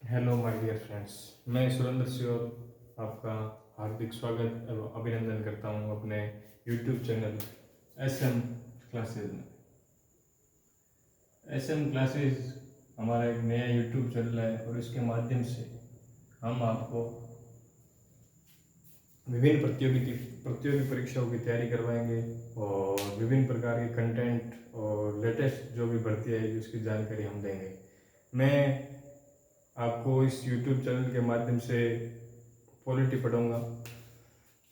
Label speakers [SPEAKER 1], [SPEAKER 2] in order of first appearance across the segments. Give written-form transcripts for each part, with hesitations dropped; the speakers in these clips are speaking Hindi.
[SPEAKER 1] Hello my dear friends. मैं सुरेंद्र सिंह आपका हार्दिक स्वागत एवं अभिनंदन करता हूं अपने यूट्यूब चैनल एसएम क्लासेस में। एसएम क्लासेस हमारा एक नया यूट्यूब चैनल है और इसके माध्यम से हम आपको विभिन्न प्रतियोगी परीक्षाओं की तैयारी करवाएंगे और विभिन्न प्रकार के कंटेंट और लेटेस्ट जो भी भर्ती आएगी उसकी जानकारी हम देंगे। मैं आपको इस YouTube चैनल के माध्यम से पॉलिटी पढ़ाऊँगा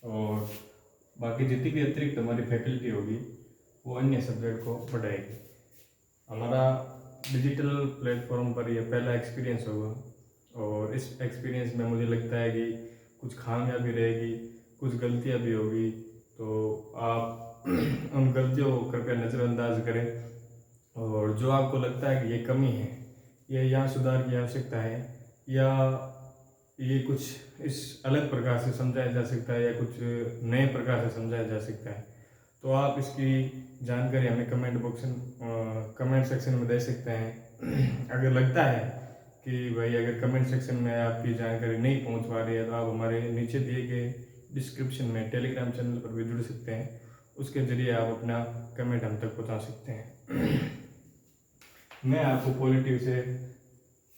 [SPEAKER 1] और बाकी जितनी भी अतिरिक्त हमारी फैकल्टी होगी वो अन्य सब्जेक्ट को पढ़ाएगी। हमारा डिजिटल प्लेटफॉर्म पर यह पहला एक्सपीरियंस होगा और इस एक्सपीरियंस में मुझे लगता है कि कुछ खामियां भी रहेगी, कुछ गलतियां भी होगी, तो आप उन गलतियों को कृपया नज़रअंदाज करें और जो आपको लगता है कि ये कमी है या यहाँ सुधार की आवश्यकता है या ये कुछ इस अलग प्रकार से समझाया जा सकता है या कुछ नए प्रकार से समझाया जा सकता है, तो आप इसकी जानकारी हमें कमेंट सेक्शन में दे सकते हैं। अगर लगता है कि भाई अगर कमेंट सेक्शन में आपकी जानकारी नहीं पहुंच पा रही है तो आप हमारे नीचे दिए गए डिस्क्रिप्शन में टेलीग्राम चैनल पर भी जुड़ सकते हैं, उसके ज़रिए आप अपना कमेंट हम तक पहुंचा सकते हैं। मैं आपको पॉलिटिव से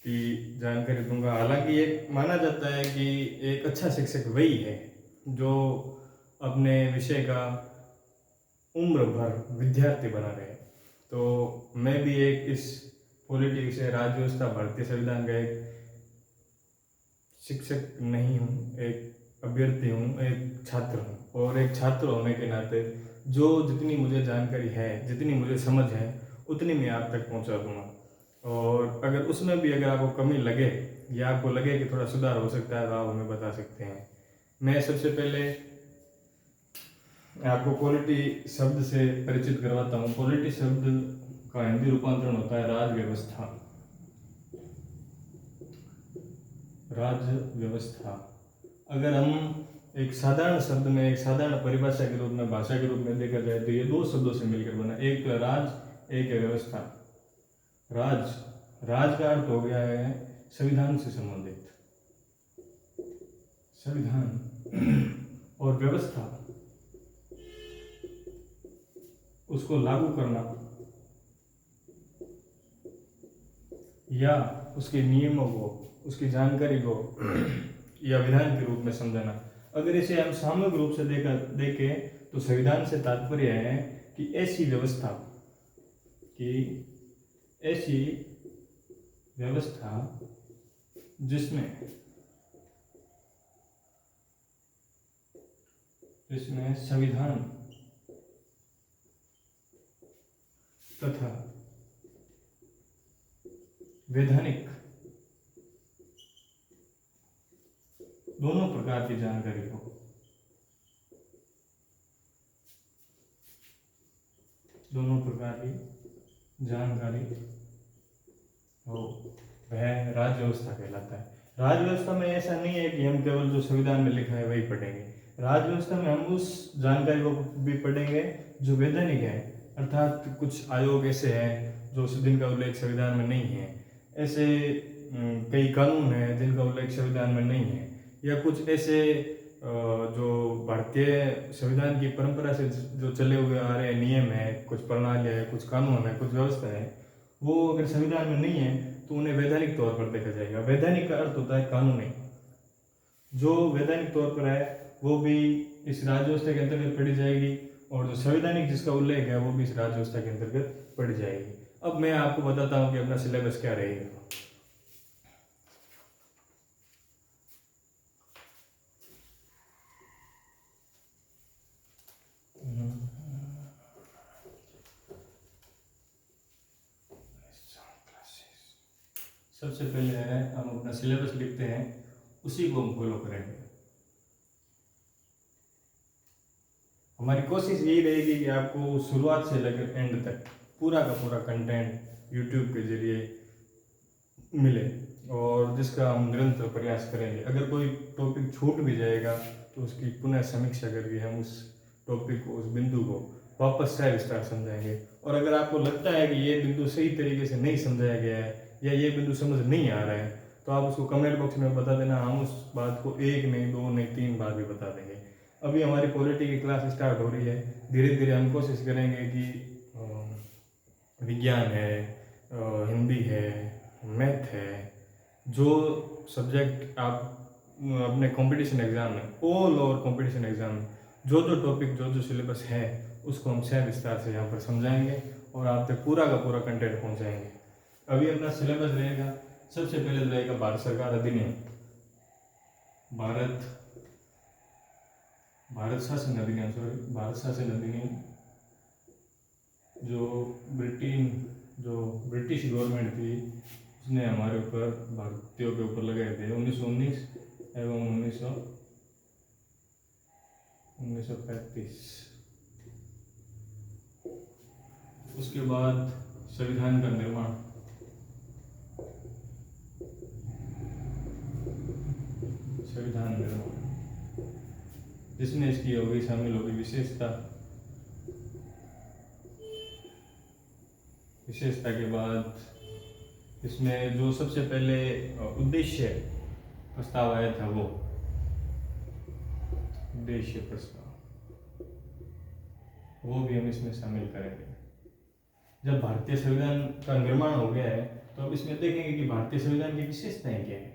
[SPEAKER 1] की जानकारी दूंगा। हालांकि ये माना जाता है कि एक अच्छा शिक्षक वही है जो अपने विषय का उम्र भर विद्यार्थी बना रहे। तो मैं भी एक इस पॉलिटिक्स से राज्य व्यवस्था भारतीय संविधान का एक शिक्षक नहीं हूँ, एक अभ्यर्थी हूँ, एक छात्र हूँ और एक छात्र होने के नाते जो जितनी मुझे जानकारी है, जितनी मुझे समझ है उतनी मैं आप तक पहुँचा दूँगा। और अगर उसमें भी अगर आपको कमी लगे या आपको लगे कि थोड़ा सुधार हो सकता है तो आप हमें बता सकते हैं। मैं सबसे पहले आपको पॉलिटी शब्द से परिचित करवाता हूँ। पॉलिटी शब्द का हिंदी रूपांतरण होता है राज व्यवस्था। राज व्यवस्था अगर हम एक साधारण शब्द में, एक साधारण परिभाषा के रूप में, भाषा के रूप में देखा जाए तो ये दो शब्दों से मिलकर बना, एक तो राज, एक है व्यवस्था। राज का अर्थ हो गया है संविधान से संबंधित, संविधान, और व्यवस्था उसको लागू करना या उसके नियमों को, उसकी जानकारी को या विधान के रूप में समझाना। अगर इसे हम सामूहिक रूप से देखें तो संविधान से तात्पर्य है कि ऐसी व्यवस्था जिसमें संविधान तथा वैधानिक दोनों प्रकार की जानकारी हो। वह राज्य व्यवस्था कहलाता है। राज्य व्यवस्था में ऐसा नहीं है कि हम केवल जो संविधान में लिखा है वही पढ़ेंगे। राज्य व्यवस्था में हम उस जानकारी को भी पढ़ेंगे जो वैधानिक है, अर्थात कुछ आयोग ऐसे हैं जो जिनका उल्लेख संविधान में नहीं है, ऐसे कई कानून हैं जिनका उल्लेख संविधान में नहीं है, या कुछ ऐसे जो भारतीय संविधान की परंपरा से जो चले हुए आ रहे नियम है, कुछ प्रणाली है, कुछ कानून है, कुछ व्यवस्था है, वो अगर संविधान में नहीं है तो उन्हें वैधानिक तौर पर देखा जाएगा। वैधानिक का अर्थ होता है कानूनी। जो वैधानिक तौर पर है वो भी इस राज्य व्यवस्था के अंतर्गत पढ़ी जाएगी और जो संवैधानिक जिसका उल्लेख है वो भी इस राज्य व्यवस्था के अंतर्गत पढ़ी जाएगी। अब मैं आपको बताता हूँ कि अपना सिलेबस क्या रहेगा। सबसे पहले है हम अपना सिलेबस लिखते हैं, उसी को हम फॉलो करेंगे। हमारी कोशिश यही रहेगी कि आपको शुरुआत से लेकर एंड तक पूरा का पूरा कंटेंट यूट्यूब के जरिए मिले और जिसका हम निरंतर प्रयास करेंगे। अगर कोई टॉपिक छूट भी जाएगा तो उसकी पुनः समीक्षा करके हम उस टॉपिक को, उस बिंदु को वापस से विस्तार समझाएंगे। और अगर आपको लगता है कि ये बिंदु सही तरीके से नहीं समझाया गया है या ये बिंदु समझ नहीं आ रहा है तो आप उसको कमेंट बॉक्स में बता देना, हम उस बात को 1 नहीं 2 नहीं 3 बार भी बता देंगे। अभी हमारी पॉलिटी की क्लास स्टार्ट हो रही है, धीरे धीरे हम कोशिश करेंगे कि विज्ञान है, हिंदी है, मैथ है, जो सब्जेक्ट आप अपने कंपटीशन एग्ज़ाम में, ऑल ओवर कंपटीशन एग्ज़ाम में जो जो टॉपिक जो सिलेबस है उसको हम सह विस्तार से यहाँ पर समझाएंगे और आप तक पूरा का पूरा कंटेंट पहुँचाएंगे। अभी अपना सिलेबस रहेगा, सबसे पहले रहेगा भारत सरकार अधिनियम, भारत शासन अधिनियम जो ब्रिटिश गवर्नमेंट थी उसने हमारे ऊपर, भारतीयों के ऊपर लगाए थे 1919 एवं 1935। उसके बाद संविधान का निर्माण, जिसमें इसकी होगी शामिल होगी विशेषता के बाद इसमें जो सबसे पहले उद्देश्य प्रस्ताव आया था वो उद्देश्य प्रस्ताव, वो भी हम इसमें शामिल करेंगे। जब भारतीय संविधान का निर्माण हो गया है तो अब इसमें देखेंगे कि भारतीय संविधान की विशेषताएं क्या है।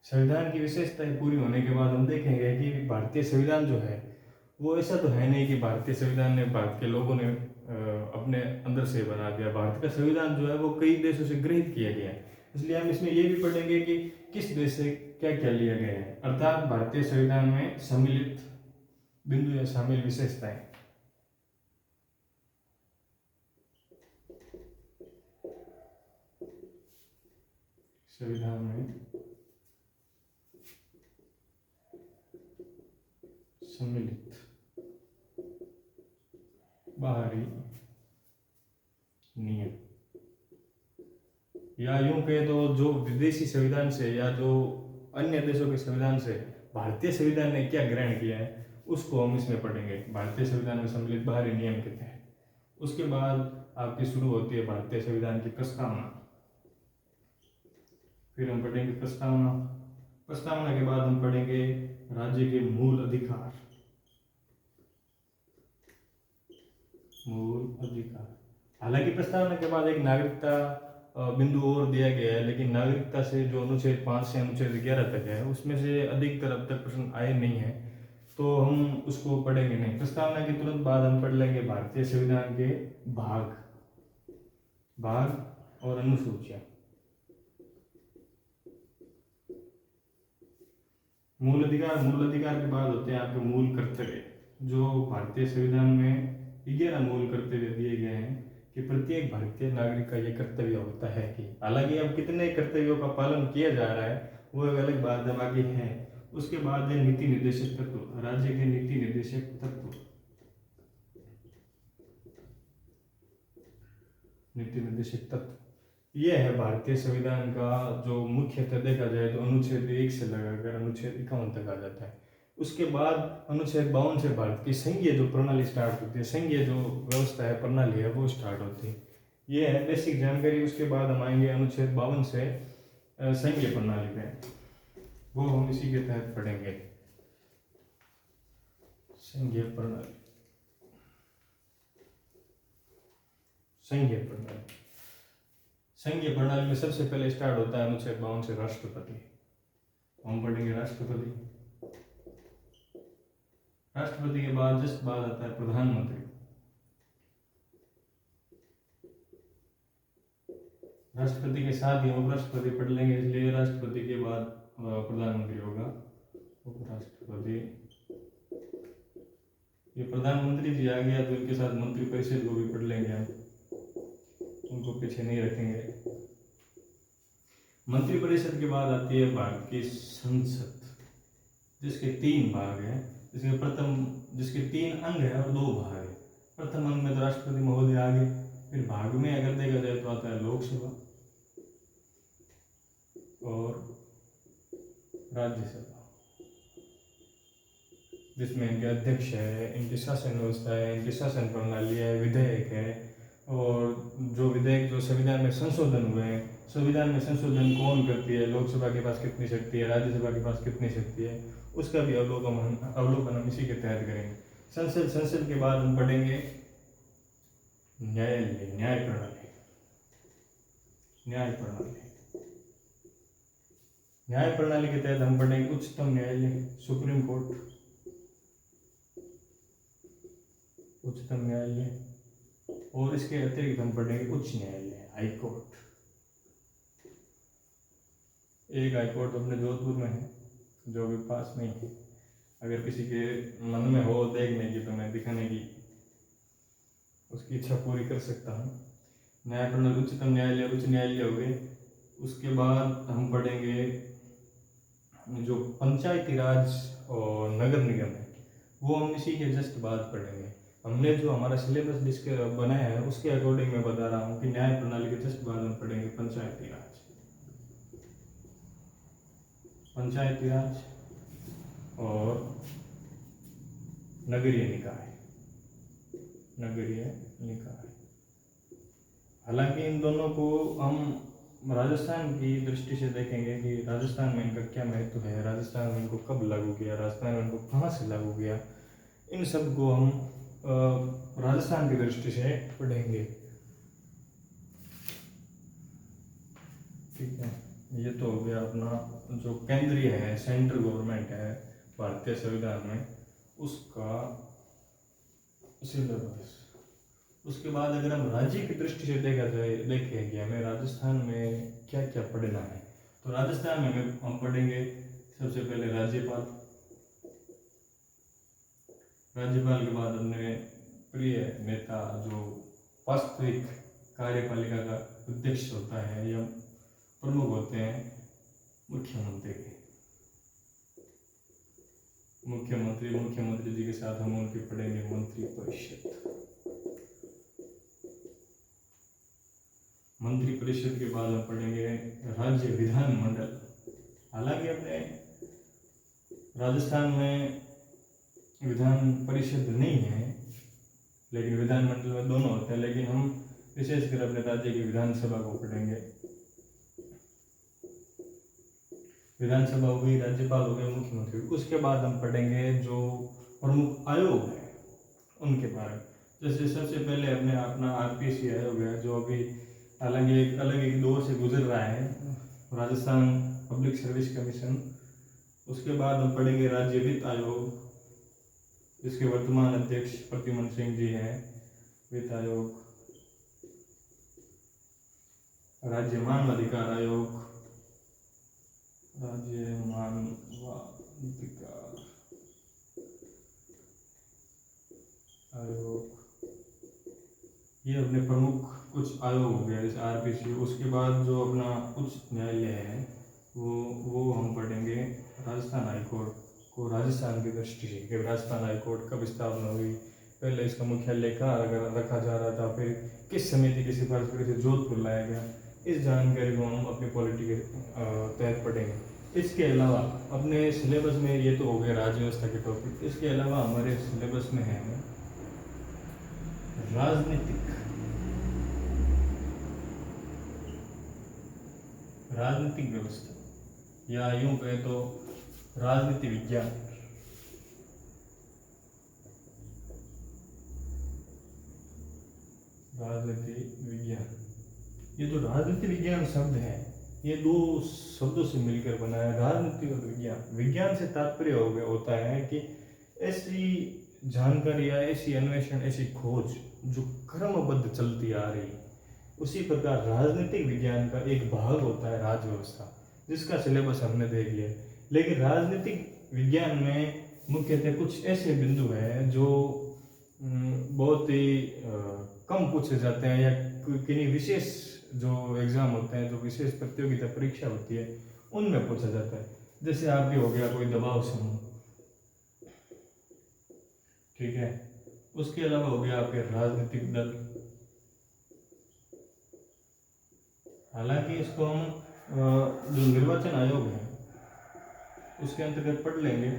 [SPEAKER 1] संविधान की विशेषताएं पूरी होने के बाद हम देखेंगे कि भारतीय संविधान जो है वो ऐसा तो है नहीं कि भारतीय संविधान ने भारत के लोगों ने अपने अंदर से बना दिया। भारत का संविधान जो है वो कई देशों से गृहीत किया गया है, इसलिए हम इसमें ये भी पढ़ेंगे कि किस देश से क्या क्या लिया गया है, अर्थात भारतीय संविधान में सम्मिलित बिंदु या शामिल विशेषताएं। संविधान में सम्मिलित बाहरी नियम, या यूं कहे तो जो विदेशी संविधान से या जो अन्य देशों के संविधान से भारतीय संविधान ने क्या ग्रहण किया है उसको हम इसमें पढ़ेंगे, भारतीय संविधान में सम्मिलित बाहरी नियम के तहत। उसके बाद आपकी शुरू होती है भारतीय संविधान की प्रस्तावना, फिर हम पढ़ेंगे प्रस्तावना के बाद हम पढ़ेंगे राज्य के मूल अधिकार। हालांकि प्रस्तावना के बाद एक नागरिकता बिंदु और दिया गया है, लेकिन नागरिकता से जो अनुच्छेद 5 से अनुच्छेद 11 तक है उसमें से अधिकतर अब तक प्रश्न आए नहीं है, तो हम उसको पढ़ेंगे नहीं। प्रस्तावना के तुरंत बाद हम पढ़ लेंगे भारतीय संविधान के भाग और अनुसूचियां। मूल अधिकार के बाद होते हैं आपके मूल कर्तव्य, जो भारतीय संविधान में 11 मूल कर्तव्य दिए गए हैं कि प्रत्येक भारतीय नागरिक का ये कर्तव्य होता है कि, हालांकि अब कितने कर्तव्यों का पालन किया जा रहा है वो एक अलग बात है, बाकी है। उसके बाद है नीति निर्देशक तत्व, राज्य के नीति निर्देशक तत्व। यह है भारतीय संविधान का जो मुख्यतः देखा जाए तो अनुच्छेद 1 से लगाकर अनुच्छेद 51 तक आ जाता है। उसके बाद अनुच्छेद 52 से भारत की संघीय जो प्रणाली स्टार्ट होती है, संघीय जो व्यवस्था है, प्रणाली है, वो स्टार्ट होती है। ये है बेसिक जानकारी। उसके बाद हम आएंगे अनुच्छेद 52 से संघीय प्रणाली पे, वो हम इसी के तहत पढ़ेंगे। संघीय प्रणाली में सबसे पहले स्टार्ट होता है अनुच्छेद 52 से राष्ट्रपति। हम पढ़ेंगे राष्ट्रपति के बाद जस्ट बाद आता है प्रधानमंत्री। राष्ट्रपति के साथ ही उपराष्ट्रपति पढ़ लेंगे, इसलिए राष्ट्रपति के बाद प्रधानमंत्री होगा उपराष्ट्रपति। ये प्रधानमंत्री जी आ गया तो इनके साथ मंत्रिपरिषद को भी पढ़ लेंगे, हम उनको पीछे नहीं रखेंगे। मंत्रिपरिषद के बाद आती है भारत की संसद, जिसके 3 भाग हैं, जिसके 3 अंग है और 2 भाग है। प्रथम अंग में तो राष्ट्रपति महोदय आ गए, फिर भाग में अगर देखा जाए तो आता है लोकसभा और राज्यसभा। जिसमें इनके अध्यक्ष है, इनकी शासन व्यवस्था है, इनकी शासन प्रणाली है, विधेयक है, और जो विधेयक जो संविधान में संशोधन हुए हैं, संविधान में संशोधन कौन करती है, लोकसभा के पास कितनी शक्ति है, राज्यसभा के पास कितनी शक्ति है, उसका भी अवलोकन हम इसी के तहत करेंगे। संसद के बाद हम पढ़ेंगे न्यायालय, न्याय प्रणाली। न्याय प्रणाली के तहत हम पढ़ेंगे उच्चतम न्यायालय, सुप्रीम कोर्ट, उच्चतम न्यायालय, और इसके अतिरिक्त हम पढ़ेंगे उच्च न्यायालय, हाई कोर्ट। एक हाई कोर्ट अपने जोधपुर में है, जो भी पास में है। अगर किसी के मन में हो देखने की तो मैं दिखाने की उसकी इच्छा पूरी कर सकता हूँ। न्याय प्रणाली, उच्चतम न्यायालय, उच्च न्यायालय हो गए। उसके बाद हम पढ़ेंगे जो पंचायती राज और नगर निगम है, वो हम इसी के जस्ट बाद पढ़ेंगे। हमने जो हमारा सिलेबस जिसके बनाया है उसके अकॉर्डिंग मैं बता रहा हूँ कि न्याय प्रणाली के जस्ट बाद हम पढ़ेंगे पंचायती राज, पंचायती राज और नगरीय निकाय, नगरीय निकाय। हालांकि इन दोनों को हम राजस्थान की दृष्टि से देखेंगे कि राजस्थान में इनका क्या महत्व है, राजस्थान में इनको कब लागू किया, राजस्थान में इनको कहाँ से लागू किया, इन सब को हम राजस्थान की दृष्टि से पढ़ेंगे। ठीक है, ये तो हो गया अपना जो केंद्रीय है, सेंट्रल गवर्नमेंट है भारतीय संविधान में, उसका सिलेबस। उसके बाद अगर हम राज्य की दृष्टि से देखें कि हमें राजस्थान में क्या क्या पढ़ना है, तो राजस्थान में हम पढ़ेंगे सबसे पहले राज्यपाल। राज्यपाल के बाद अपने प्रिय नेता जो वास्तविक कार्यपालिका का अध्यक्ष होता है या प्रमुख होते हैं, मुख्यमंत्री। मुख्यमंत्री जी के साथ हम उनकी पढ़ेंगे मंत्रिपरिषद। मंत्रिपरिषद के बाद हम पढ़ेंगे राज्य विधानमंडल। हालांकि अपने राजस्थान में विधान परिषद नहीं है, लेकिन विधानमंडल में दोनों होते हैं, लेकिन हम विशेषकर अपने राज्य की विधानसभा को पढ़ेंगे। विधानसभा हो गई, राज्यपाल हो गए, मुख्यमंत्री। उसके बाद हम पढ़ेंगे जो प्रमुख आयोग है उनके बारे में। जैसे सबसे पहले अपना आरपीसी आयोग है, जो अभी हालांकि एक अलग एक दौर से गुजर रहा है, राजस्थान पब्लिक सर्विस कमीशन। उसके बाद हम पढ़ेंगे राज्य वित्त आयोग, जिसके वर्तमान अध्यक्ष प्रद्युम्न सिंह जी हैं। वित्त आयोग, राज्य मानवाधिकार आयोग, राज्य मानवाधिकार आयोग, ये अपने प्रमुख कुछ आयोग हो गया जैसे आरपीसी। उसके बाद जो अपना उच्च न्यायालय है वो हम पढ़ेंगे राजस्थान हाईकोर्ट को राजस्थान की दृष्टि से, कि राजस्थान हाईकोर्ट कब स्थापना हुई, पहले इसका मुख्यालय कहाँ रखा जा रहा था, फिर किस समिति की सिफारिश पर से जोधपुर लाया गया। इस जानकारी को हम अपनी पॉलिटी के तहत पढ़ेंगे। इसके अलावा अपने सिलेबस में ये तो हो गया राज्य व्यवस्था के टॉपिक। इसके अलावा हमारे सिलेबस में है राजनीतिक व्यवस्था, या यूं कहे तो राजनीति विज्ञान। राजनीति विज्ञान, ये जो राजनीति विज्ञान शब्द है ये दो शब्दों से मिलकर बना है, राजनीति और विज्ञान। विज्ञान से तात्पर्य होता है कि ऐसी जानकारी या ऐसी अन्वेषण, ऐसी खोज जो क्रमबद्ध चलती आ रही है। उसी प्रकार राजनीतिक विज्ञान का एक भाग होता है राज्य व्यवस्था, जिसका सिलेबस हमने देख लिया। लेकिन राजनीतिक विज्ञान में मुख्यतः कुछ ऐसे बिंदु हैं जो बहुत ही कम पूछे जाते हैं, या किन्हीं विशेष जो एग्ज़ाम होते हैं, जो विशेष प्रतियोगिता परीक्षा होती है, उनमें पूछा जाता है। जैसे आपके हो गया कोई दबाव समूह, ठीक है। उसके अलावा हो गया आपके राजनीतिक दल। हालांकि इसको हम जो निर्वाचन आयोग है उसके अंतर्गत पढ़ लेंगे,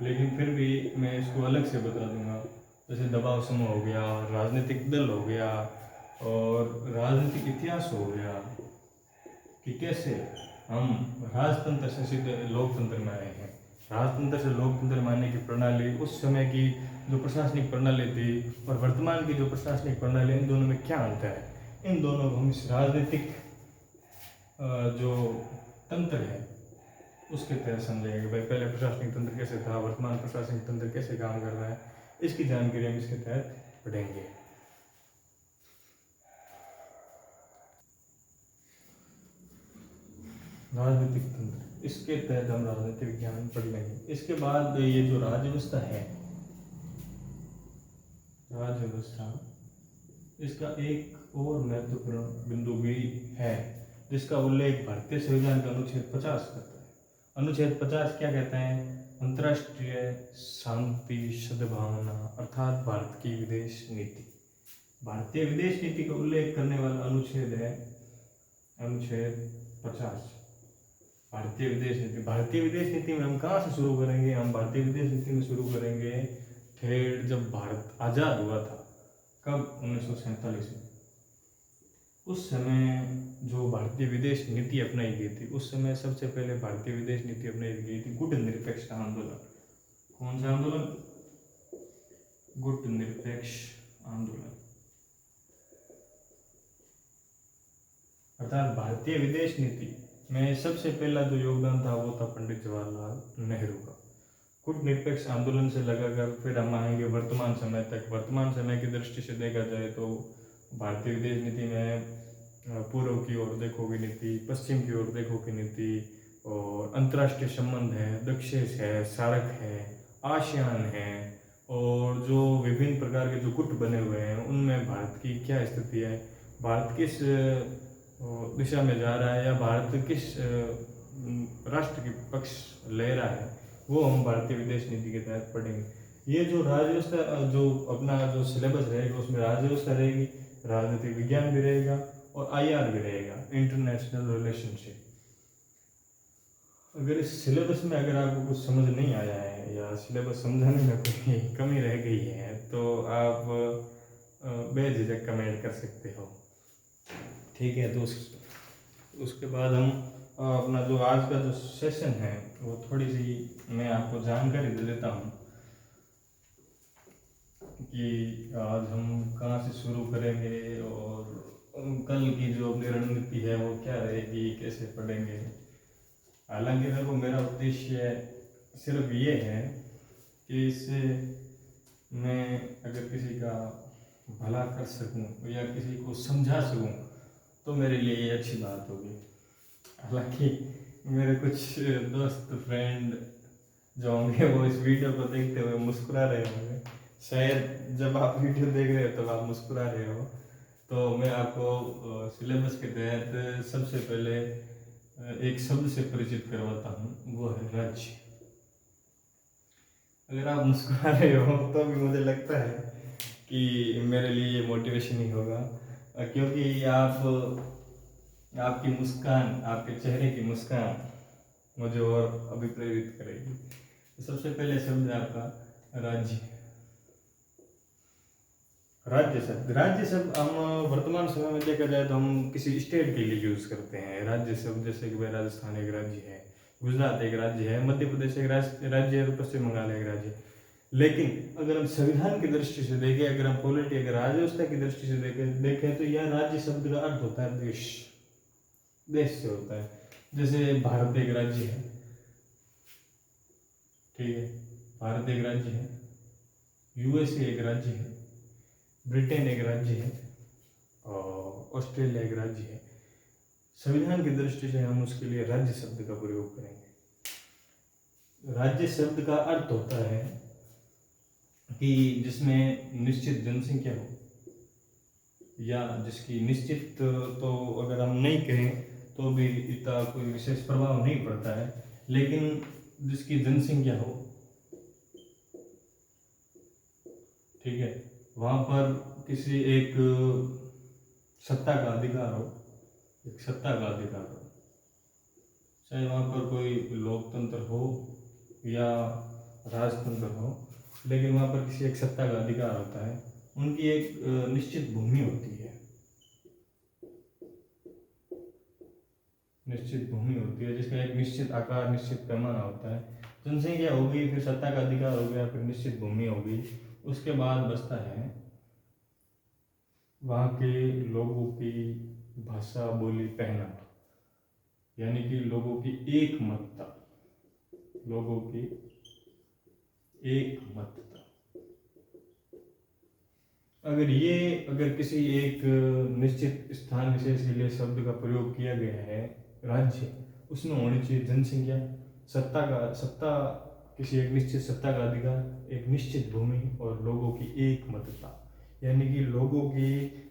[SPEAKER 1] लेकिन फिर भी मैं इसको अलग से बता दूंगा। जैसे दबाव समूह हो गया, राजनीतिक दल हो गया, और राजनीतिक इतिहास हो गया कि कैसे हम राजतंत्र से सीधे लोकतंत्र में आए हैं। राजतंत्र से लोकतंत्र में आने की प्रणाली, उस समय की जो प्रशासनिक प्रणाली थी और वर्तमान की जो प्रशासनिक प्रणाली, इन दोनों में क्या अंतर है, इन दोनों को हम इस राजनीतिक जो तंत्र है उसके तहत समझेंगे कि भाई पहले प्रशासनिक तंत्र कैसे था, वर्तमान प्रशासनिक तंत्र कैसे काम कर रहा है, इसकी जानकारी हम इसके तहत पढ़ेंगे। राजनीतिक तंत्र, इसके तहत हम राजनीतिक विज्ञान पढ़ लेंगे। इसके बाद ये जो राज्य व्यवस्था है, राज्य व्यवस्था, इसका एक और महत्वपूर्ण बिंदु भी है जिसका उल्लेख भारतीय संविधान का अनुच्छेद 50 करता है। अनुच्छेद 50 क्या कहता है? अंतर्राष्ट्रीय शांति सद्भावना, अर्थात भारत की विदेश नीति। भारतीय विदेश नीति का उल्लेख करने वाला अनुच्छेद है अनुच्छेद 50, भारतीय विदेश नीति। भारतीय विदेश नीति में हम कहाँ से शुरू करेंगे? हम भारतीय विदेश नीति में शुरू करेंगे फिर जब भारत आज़ाद हुआ था। कब? 1947 में। उस समय जो भारतीय विदेश नीति अपनाई गई थी, उस समय सबसे पहले भारतीय विदेश नीति अपनाई गई थी गुट निरपेक्ष आंदोलन। कौन सा आंदोलन? गुट निरपेक्ष आंदोलन। अर्थात भारतीय विदेश नीति में सबसे पहला जो योगदान था वो था पंडित जवाहरलाल नेहरू का। गुट निरपेक्ष आंदोलन से लगाकर फिर हम आएंगे वर्तमान समय तक। वर्तमान समय की दृष्टि से देखा जाए तो भारतीय विदेश नीति में पूर्व की ओर देखो की नीति, पश्चिम की ओर देखो की नीति, और अंतर्राष्ट्रीय संबंध है, दक्षेस है, सार्क है, आसियान है, और जो विभिन्न प्रकार के जो गुट बने हुए हैं उनमें भारत की क्या स्थिति है, भारत किस दिशा में जा रहा है, या भारत किस राष्ट्र की पक्ष ले रहा है, वो हम भारतीय विदेश नीति के तहत पढ़ेंगे। ये जो राज्य व्यवस्था, जो अपना जो सिलेबस रहेगा उसमें राज्य व्यवस्था रहेगी, राजनीतिक विज्ञान भी रहेगा और IR भी रहेगा, इंटरनेशनल रिलेशनशिप। अगर इस सिलेबस में अगर आपको कुछ समझ नहीं आया है या सिलेबस समझाने में कोई कमी रह गई है तो आप बेझिझक कमेंट कर सकते हो, ठीक है। तो उसके बाद हम अपना जो आज का जो सेशन है वो थोड़ी सी मैं आपको जानकारी दे देता हूँ कि आज हम कहाँ से शुरू करेंगे और कल की जो अपनी रणनीति है वो क्या रहेगी, कैसे पढ़ेंगे। हालांकि देखो मेरा उद्देश्य सिर्फ ये है कि इससे मैं अगर किसी का भला कर सकूं या किसी को समझा सकूं तो मेरे लिए ये अच्छी बात होगी। हालांकि मेरे कुछ दोस्त फ्रेंड जो होंगे वो इस वीडियो को देखते हुए मुस्कुरा रहे होंगे, शायद जब आप वीडियो देख रहे हो तो आप मुस्कुरा रहे हो। तो मैं आपको सिलेबस के तहत सबसे पहले एक शब्द से परिचित करवाता हूँ, वो है राज्य। अगर आप मुस्कुरा रहे हो तो भी मुझे लगता है कि मेरे लिए ये मोटिवेशन ही होगा, क्योंकि आपकी मुस्कान, आपके चेहरे की मुस्कान मुझे और अभिप्रेरित करेगी। तो सबसे पहले शब्द है आपका राज्य। राज्य शब्द, राज्य शब्द हम वर्तमान समय में देखा जाए तो हम किसी स्टेट के लिए यूज करते हैं राज्य शब्द। जैसे कि भाई राजस्थान एक राज्य है, गुजरात एक राज्य है, मध्य प्रदेश एक राज्य है, तो पश्चिम बंगाल एक राज्य है। लेकिन अगर हम संविधान की दृष्टि से देखें, अगर हम पॉलिटी, अगर राज्य व्यवस्था की दृष्टि से देखें तो यह राज्य शब्द का अर्थ होता है देश, देश से होता है। जैसे भारत एक राज्य है, ठीक है, भारत एक राज्य है, USA एक राज्य है, ब्रिटेन एक राज्य है, और ऑस्ट्रेलिया एक राज्य है। संविधान की दृष्टि से हम उसके लिए राज्य शब्द का प्रयोग करेंगे। राज्य शब्द का अर्थ होता है कि जिसमें निश्चित जनसंख्या हो, या जिसकी निश्चित तो अगर हम नहीं कहें तो भी इतना कोई विशेष प्रभाव नहीं पड़ता है, लेकिन जिसकी जनसंख्या हो, ठीक है, वहाँ पर किसी एक सत्ता का अधिकार हो, एक सत्ता का अधिकार हो, चाहे वहाँ पर कोई लोकतंत्र हो या राजतंत्र हो, लेकिन वहाँ पर किसी एक सत्ता का अधिकार होता है, उनकी एक निश्चित भूमि होती है, निश्चित भूमि होती है जिसका एक निश्चित आकार, निश्चित पैमाना होता है। जनसंख्या हो गई, फिर सत्ता का अधिकार हो गया, फिर निश्चित भूमि हो गई, उसके बाद बचता है वहाँ के लोगों की भाषा, बोली, पहनावा, यानी कि लोगों की एकमतता, लोगों की एकमतता। अगर किसी एक निश्चित स्थान विशेष के लिए शब्द का प्रयोग किया गया है राज्य, उसमें होनी चाहिए जनसंख्या, सत्ता किसी एक निश्चित सत्ता का अधिकार, एक निश्चित भूमि और लोगों की एकमतता, यानी कि लोगों की,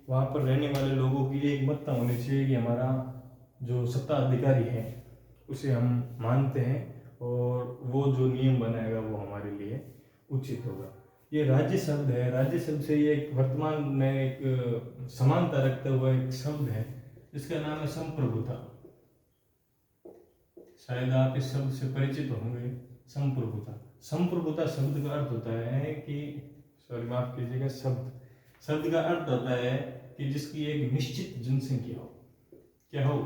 [SPEAKER 1] वहाँ पर रहने वाले लोगों की एकमतता होनी चाहिए कि हमारा जो सत्ता अधिकारी है उसे हम मानते हैं और वो जो नियम बनाएगा वो हमारे लिए उचित होगा। ये राज्य शब्द है, राज्य शब्द से ये एक वर्तमान में एक समानता रखता हुआ एक शब्द है जिसका नाम है संप्रभुता। शायद आप इस शब्द से परिचित होंगे, संप्रभुता। संप्रभुता शब्द का अर्थ होता है कि, सॉरी माफ कीजिएगा, शब्द का अर्थ होता है कि जिसकी एक निश्चित जनसंख्या हो। क्या हो?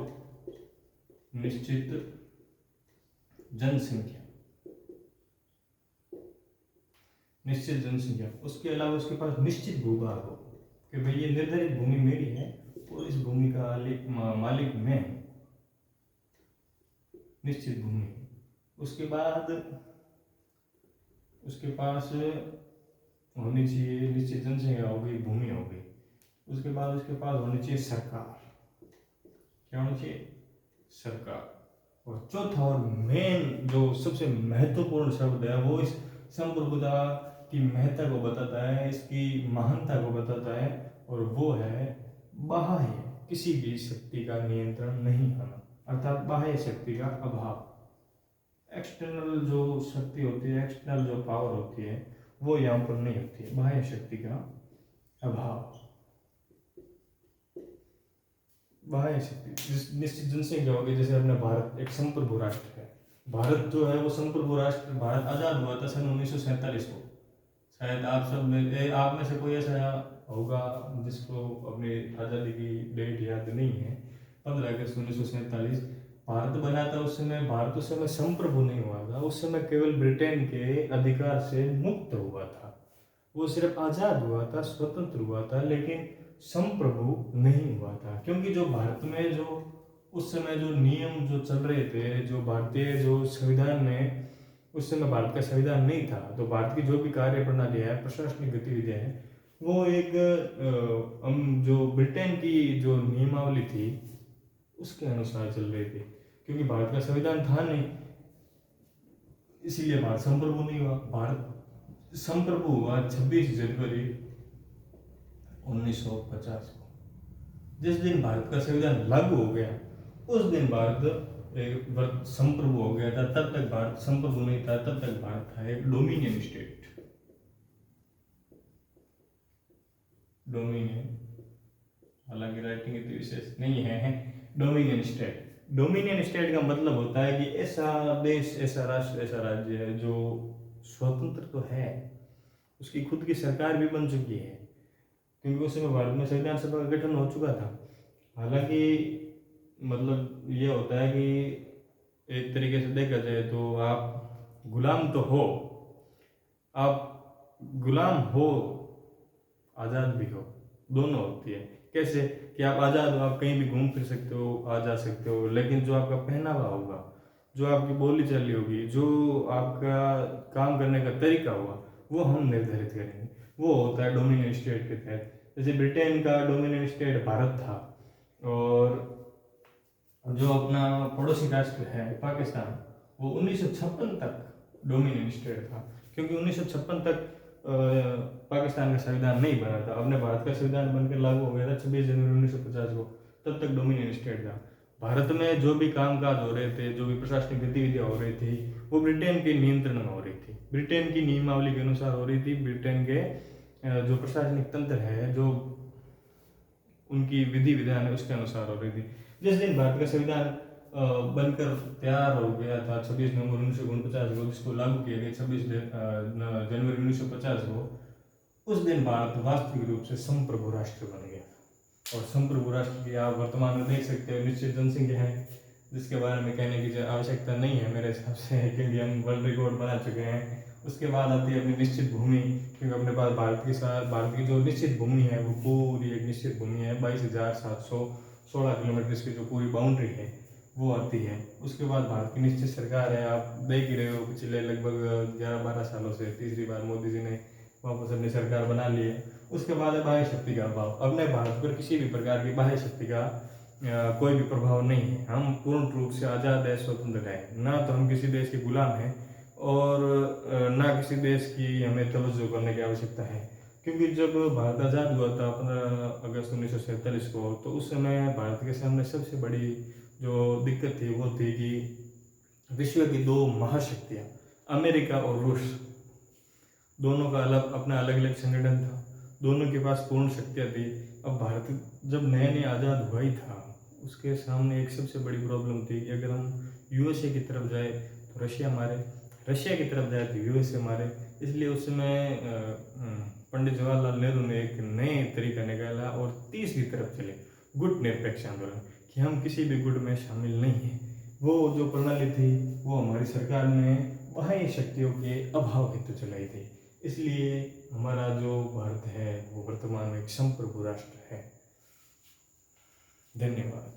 [SPEAKER 1] निश्चित जनसंख्या, निश्चित जनसंख्या। उसके अलावा उसके पास निश्चित भूभाग हो कि भाई ये निर्धारित भूमि मेरी है और इस भूमि का मालिक मैं हूं, निश्चित भूमि। उसके बाद उसके पास होनी चाहिए निश्चित जनसंख्या हो गई, भूमि हो गई। उसके बाद उसके पास होनी चाहिए सरकार। क्या होनी चाहिए? सरकार। और चौथा और मेन जो सबसे महत्वपूर्ण शब्द है वो इस संप्रभुता की महत्ता को बताता है, इसकी महानता को बताता है, और वो है बाह्य किसी भी शक्ति का नियंत्रण नहीं होना, अर्थात बाह्य शक्ति का अभाव। एक्सटर्नल जो शक्ति होती है, एक्सटर्नल जो पावर होती है वो यहाँ पर नहीं होती है, बाह्य शक्ति का अभाव। बाह्य शक्ति निश्चित जनसंख्या होगी। जैसे अपना भारत एक संप्रभु राष्ट्र है, भारत जो है वो संप्रभु राष्ट्र, भारत आज़ाद हुआ था सन 1947 को। शायद आप में से कोई ऐसा होगा जिसको अपनी आज़ादी की डेट याद नहीं है। 15 अगस्त 1947 भारत बना था। उस समय संप्रभु नहीं हुआ था, उस समय केवल ब्रिटेन के अधिकार से मुक्त हुआ था। वो सिर्फ आज़ाद हुआ था, स्वतंत्र हुआ था, लेकिन संप्रभु नहीं हुआ था। क्योंकि जो भारत में जो उस समय जो नियम जो चल रहे थे, जो भारतीय जो संविधान में, उस समय भारत का संविधान नहीं था, तो भारत की जो भी कार्य प्रणाली है, प्रशासनिक गतिविधियां हैं, वो एक जो ब्रिटेन की जो नियमावली थी उसके अनुसार चल रही थी। क्योंकि भारत का संविधान था नहीं, इसीलिए भारत संप्रभु नहीं हुआ। भारत संप्रभु हुआ 26 जनवरी 1950 को। जिस दिन भारत का संविधान लागू हो गया उस दिन भारत संप्रभु हो गया था। तब तक भारत संप्रभु नहीं था, तब तक भारत था एक डोमिनियन स्टेट। डोमिनियन, हालांकि राइटिंग इतनी विशेष नहीं है। डोमिनियन स्टेट, डोमिनियन स्टेट का मतलब होता है कि ऐसा देश, ऐसा राष्ट्र, ऐसा राज्य है जो स्वतंत्र तो है, उसकी खुद की सरकार भी बन चुकी है, क्योंकि उस समय भारत में संविधान सभा का गठन हो चुका था। हालांकि मतलब ये होता है कि एक तरीके से देखा जाए तो आप गुलाम तो हो, आप गुलाम हो, आज़ाद भी हो, दोनों होती है। कैसे कि आप आज़ाद हो, आप कहीं भी घूम फिर सकते हो, आ जा सकते हो, लेकिन जो आपका पहनावा होगा, जो आपकी बोली चाली होगी, जो आपका काम करने का तरीका होगा, वो हम निर्धारित करेंगे। वो होता है डोमिनियन स्टेट के तहत। जैसे ब्रिटेन का डोमिनियन स्टेट भारत था, और जो अपना पड़ोसी राष्ट्र है पाकिस्तान, वो 1956 तक डोमिनियन स्टेट था। क्योंकि 1956 तक पाकिस्तान का संविधान नहीं बना था, अपने भारत का संविधान बनकर लागू हो गया था 26 जनवरी 1950 को। तब तक डोमिनियन स्टेट था। भारत में जो भी कामकाज हो रहे थे, जो भी प्रशासनिक गतिविधियां हो रही थी, वो ब्रिटेन के नियंत्रण में हो रही थी, ब्रिटेन की नियमावली के अनुसार हो रही थी। ब्रिटेन के जो प्रशासनिक तंत्र है, जो उनकी विधि विधान है, उसके अनुसार हो रही थी। जिस दिन भारत का संविधान बनकर तैयार हो गया था 26 नवंबर 1949 को, जिसको लागू किया गया 26 जनवरी 1950 को। उस दिन भारत वास्तविक रूप से संप्रभु राष्ट्र बन गया। और संप्रभु राष्ट्र की आप वर्तमान में देख सकते हो निश्चित जनसंख्या है, जिसके बारे में कहने की आवश्यकता नहीं है मेरे हिसाब से, क्योंकि हम वर्ल्ड रिकॉर्ड बना चुके हैं। उसके बाद आती है अपनी निश्चित भूमि, क्योंकि अपने पास भारत की जो निश्चित भूमि है वो पूरी एक निश्चित भूमि है, 22,716 किलोमीटर इसकी जो पूरी बाउंड्री है वो आती है। उसके बाद भारत की निश्चित सरकार है, आप देख ही रहे हो पिछले लगभग 11-12 सालों से तीसरी बार मोदी जी ने वापस अपनी सरकार बना ली है। उसके बाद है बाह्य शक्ति का अभाव। अपने भारत पर किसी भी प्रकार की बाह्य शक्ति का कोई भी प्रभाव नहीं है। हम पूर्ण रूप से आज़ाद है, स्वतंत्र है, ना तो हम किसी देश के गुलाम हैं और ना किसी देश की हमें तवज्जो करने की आवश्यकता है। क्योंकि जब भारत आज़ाद हुआ था 15 अगस्त 1947 को, तो उस समय भारत के सामने सबसे बड़ी जो दिक्कत थी वो थी कि विश्व की दो महाशक्तियाँ अमेरिका और रूस, दोनों का अपना अलग अलग संगठन था, दोनों के पास पूर्ण शक्तियाँ थी। अब भारत जब नया नया आज़ाद हुआ ही था, उसके सामने एक सबसे बड़ी प्रॉब्लम थी कि अगर हम यूएसए की तरफ जाए तो रशिया मारे, रशिया की तरफ जाए तो यूएसए मारे। इसलिए उस समय पंडित जवाहरलाल नेहरू ने एक नए तरीका निकाला और तीसरी तरफ चले, गुट निरपेक्ष आंदोलन, कि हम किसी भी गुट में शामिल नहीं हैं। वो जो प्रणाली थी वो हमारी सरकार ने बाह्य शक्तियों के अभाव हेतु चलाई थी। इसलिए हमारा जो भारत है वो वर्तमान में एक संप्रभु राष्ट्र है। धन्यवाद।